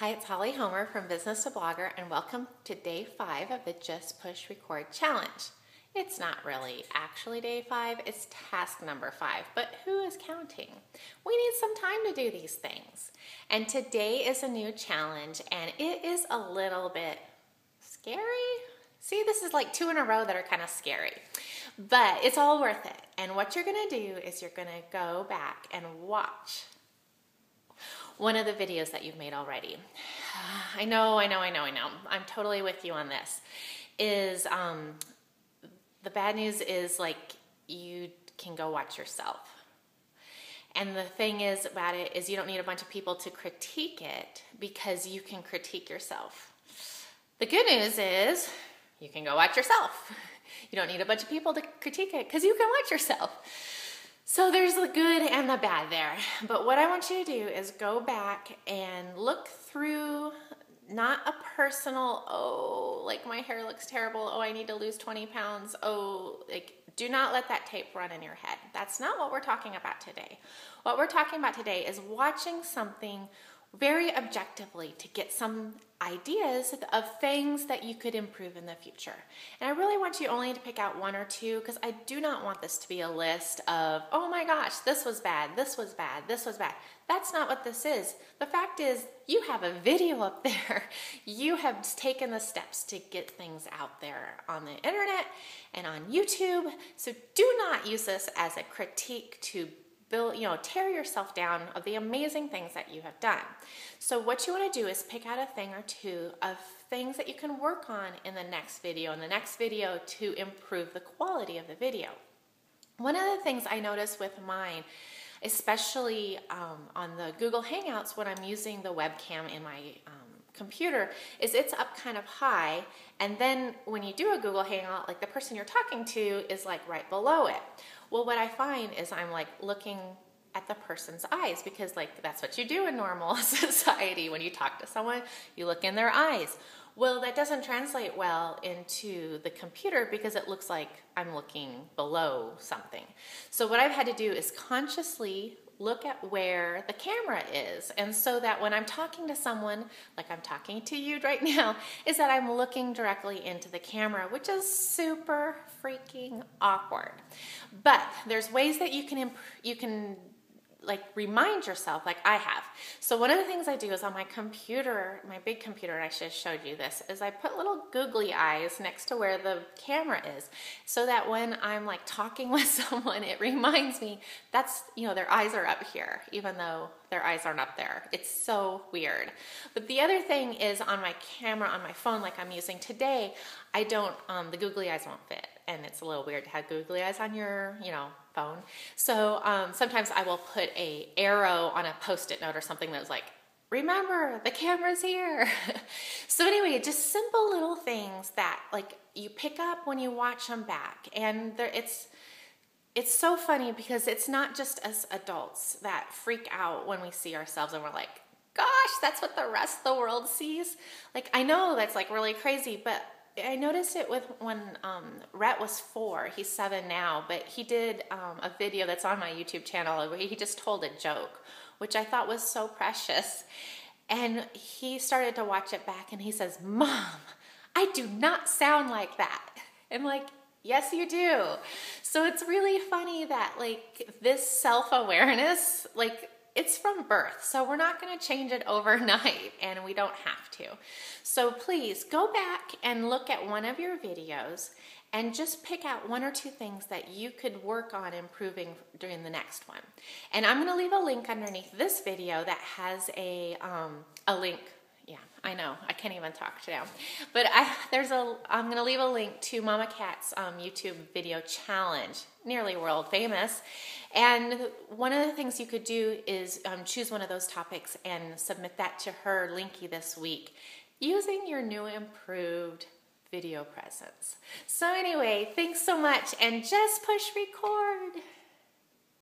Hi, it's Holly Homer from Business to Blogger, and welcome to day 5 of the Just Push Record Challenge. It's not really actually day 5, it's task number 5, but who is counting? We need some time to do these things. And today is a new challenge, and it is a little bit scary. See, this is like 2 in a row that are kind of scary, but it's all worth it. And what you're gonna do is you're gonna go back and watch one of the videos that you've made already. I know. I'm totally with you on this. The bad news is like you can go watch yourself. And the thing is about it is you don't need a bunch of people to critique it because you can critique yourself. The good news is you can go watch yourself. You don't need a bunch of people to critique it because you can watch yourself. So there's the good and the bad there. But what I want you to do is go back and look through not a personal, oh, like my hair looks terrible, oh, I need to lose 20 pounds, oh, like do not let that tape run in your head. That's not what we're talking about today. What we're talking about today is watching something very objectively to get some ideas of things that you could improve in the future. And I really want you only to pick out 1 or 2 because I do not want this to be a list of, oh my gosh, this was bad, this was bad, this was bad. That's not what this is. The fact is you have a video up there. You have taken the steps to get things out there on the internet and on YouTube. So do not use this as a critique to build, tear yourself down of the amazing things that you have done. So what you want to do is pick out a thing or 2 of things that you can work on in the next video to improve the quality of the video. One of the things I noticed with mine, especially on the Google Hangouts when I'm using the webcam in my computer, is it's up kind of high, and then when you do a Google Hangout, like the person you're talking to is like right below it. Well, what I find is I'm like looking at the person's eyes because like that's what you do in normal society. When you talk to someone, you look in their eyes. Well, that doesn't translate well into the computer because it looks like I'm looking below something. So what I've had to do is consciously look at where the camera is. And so that when I'm talking to someone, like I'm talking to you right now, is that I'm looking directly into the camera, which is super freaking awkward. But there's ways that you can like remind yourself, like I have. So one of the things I do is on my computer, my big computer, and I should have showed you this, is I put little googly eyes next to where the camera is so that when I'm like talking with someone, it reminds me that's, their eyes are up here, even though their eyes aren't up there. It's so weird. But the other thing is on my camera, on my phone, like I'm using today, I don't, the googly eyes won't fit. And it's a little weird to have googly eyes on your, phone. So sometimes I will put a arrow on a Post-it note or something that's like, remember, the camera's here. So anyway, just simple little things that like you pick up when you watch them back. And it's so funny because it's not just us adults that freak out when we see ourselves and we're like, gosh, that's what the rest of the world sees. Like, I know that's like really crazy, but I noticed it when Rhett was 4. He's 7 now, but he did a video that's on my YouTube channel where he just told a joke, which I thought was so precious. And he started to watch it back and he says, "Mom, I do not sound like that." I'm like, yes, you do. So it's really funny that like this self-awareness, like it's from birth, so we're not going to change it overnight, and we don't have to. So please go back and look at one of your videos and just pick out 1 or 2 things that you could work on improving during the next one. And I'm going to leave a link underneath this video that has a link. Yeah, I know, I can't even talk now. But I'm going to leave a link to Mama Cat's YouTube video challenge, nearly world famous. And one of the things you could do is choose one of those topics and submit that to her Linky this week using your new improved video presence. So anyway, thanks so much, and just push record.